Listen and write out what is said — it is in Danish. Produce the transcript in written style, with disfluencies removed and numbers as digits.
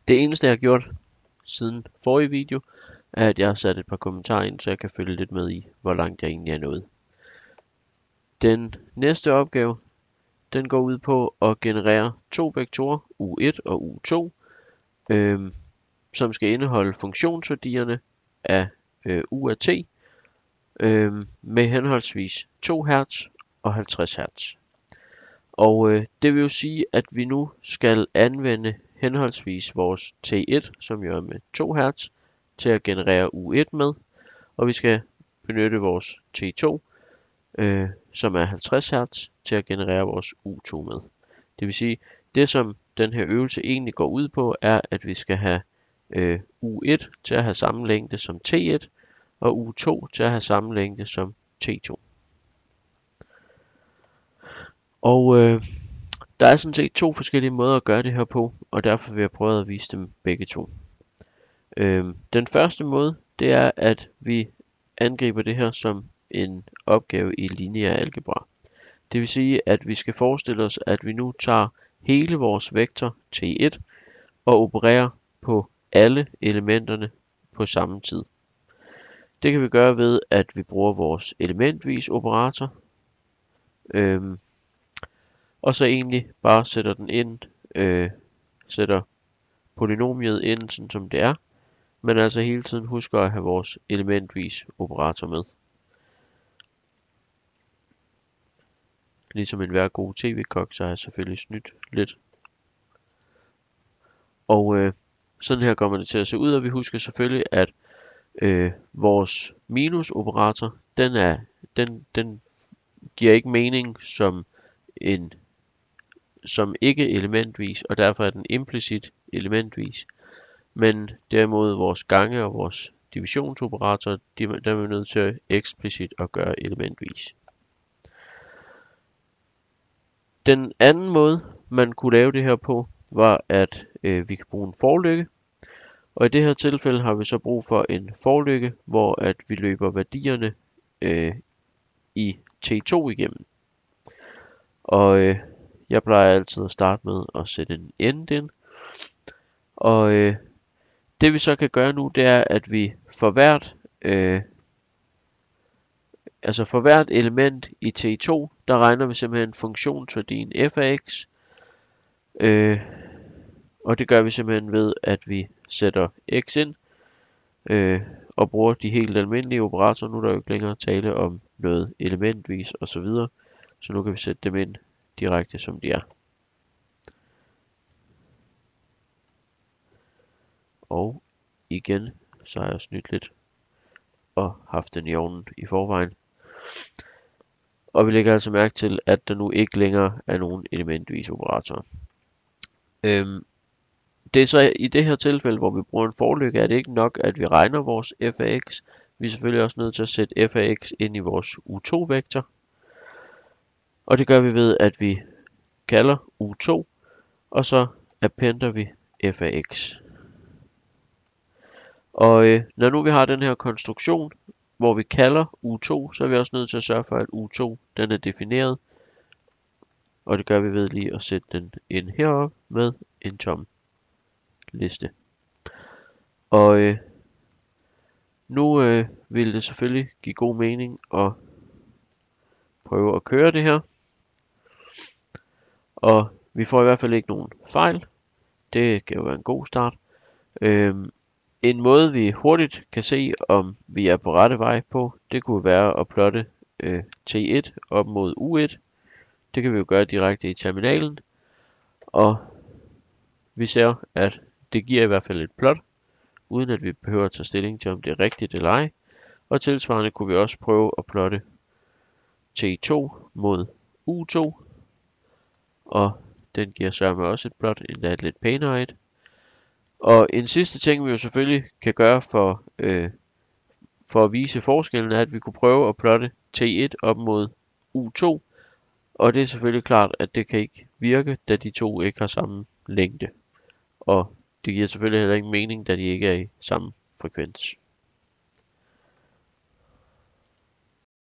Det eneste jeg har gjort siden forrige video, er at jeg har sat et par kommentarer ind, så jeg kan følge lidt med i, hvor langt jeg egentlig er nået. Den næste opgave, den går ud på at generere to vektorer, u1 og u2, som skal indeholde funktionsværdierne af u af t, med henholdsvis 2 Hz og 50 Hz. Og det vil jo sige, at vi nu skal anvende henholdsvis vores T1, som jo er med 2 Hz, til at generere U1 med, og vi skal benytte vores T2, som er 50 Hz, til at generere vores U2 med. Det vil sige, det som den her øvelse egentlig går ud på, er, at vi skal have U1 til at have samme længde som T1, og U2 til at have samme længde som T2. Og der er sådan set to forskellige måder at gøre det her på, og derfor vil jeg prøve at vise dem begge to. Den første måde, det er, at vi angriber det her som en opgave i lineær algebra. Det vil sige, at vi skal forestille os, at vi nu tager hele vores vektor T1 og opererer på alle elementerne på samme tid. Det kan vi gøre ved, at vi bruger vores elementvis operator, og så egentlig bare sætter den ind, sætter polynomiet ind, sådan som det er, men altså hele tiden husker at have vores elementvis operator med. Ligesom enhver god tv-kok, så har jeg selvfølgelig snydt lidt. Og sådan her kommer det til at se ud, og vi husker selvfølgelig, at vores minus-operator, den giver ikke mening som ikke elementvis, og derfor er den implicit elementvis. Men derimod vores gange og vores divisionsoperator, der er vi nødt til eksplicit at gøre elementvis. Den anden måde, man kunne lave det her på, var at vi kan bruge en forlykke. Og i det her tilfælde har vi så brug for en forlykke, hvor at vi løber værdierne i T2 igennem. Og jeg plejer altid at starte med at sætte en end ind. Og det vi så kan gøre nu, det er, at vi for hvert element i T2, der regner vi simpelthen funktionsværdien f af x. Og det gør vi simpelthen ved, at vi sætter x ind og bruger de helt almindelige operatorer. Nu er der jo ikke længere tale om noget elementvis osv. Så nu kan vi sætte dem ind direkte som de er. Og igen, så har jeg snydt lidt og haft den i ovnen i forvejen. Og vi lægger altså mærke til, at der nu ikke længere er nogen elementvis operatorer. Det er så i det her tilfælde, hvor vi bruger en forlykke, er det ikke nok, at vi regner vores f af x. Vi er selvfølgelig også nødt til at sætte f af x ind i vores u2-vektor. Og det gør vi ved, at vi kalder u2, og så appender vi f af x. Og når nu vi har den her konstruktion, hvor vi kalder u2, så er vi også nødt til at sørge for, at u2 den er defineret. Og det gør vi ved lige at sætte den ind heroppe med en tom liste. Og nu vil det selvfølgelig give god mening at prøve at køre det her. Og vi får i hvert fald ikke nogen fejl. Det kan jo være en god start. En måde vi hurtigt kan se om vi er på rette vej på, det kunne være at plotte T1 op mod U1. Det kan vi jo gøre direkte i terminalen. Og vi ser, at det giver i hvert fald et plot, uden at vi behøver at tage stilling til om det er rigtigt eller ej. Og tilsvarende kunne vi også prøve at plotte T2 mod U2. Og den giver sørme også et plot, endda et lidt pænere et. Og en sidste ting vi jo selvfølgelig kan gøre for at vise forskellen, er at vi kunne prøve at plotte T1 op mod U2. Og det er selvfølgelig klart, at det kan ikke virke, da de to ikke har samme længde. Og det giver selvfølgelig heller ikke mening, da de ikke er i samme frekvens.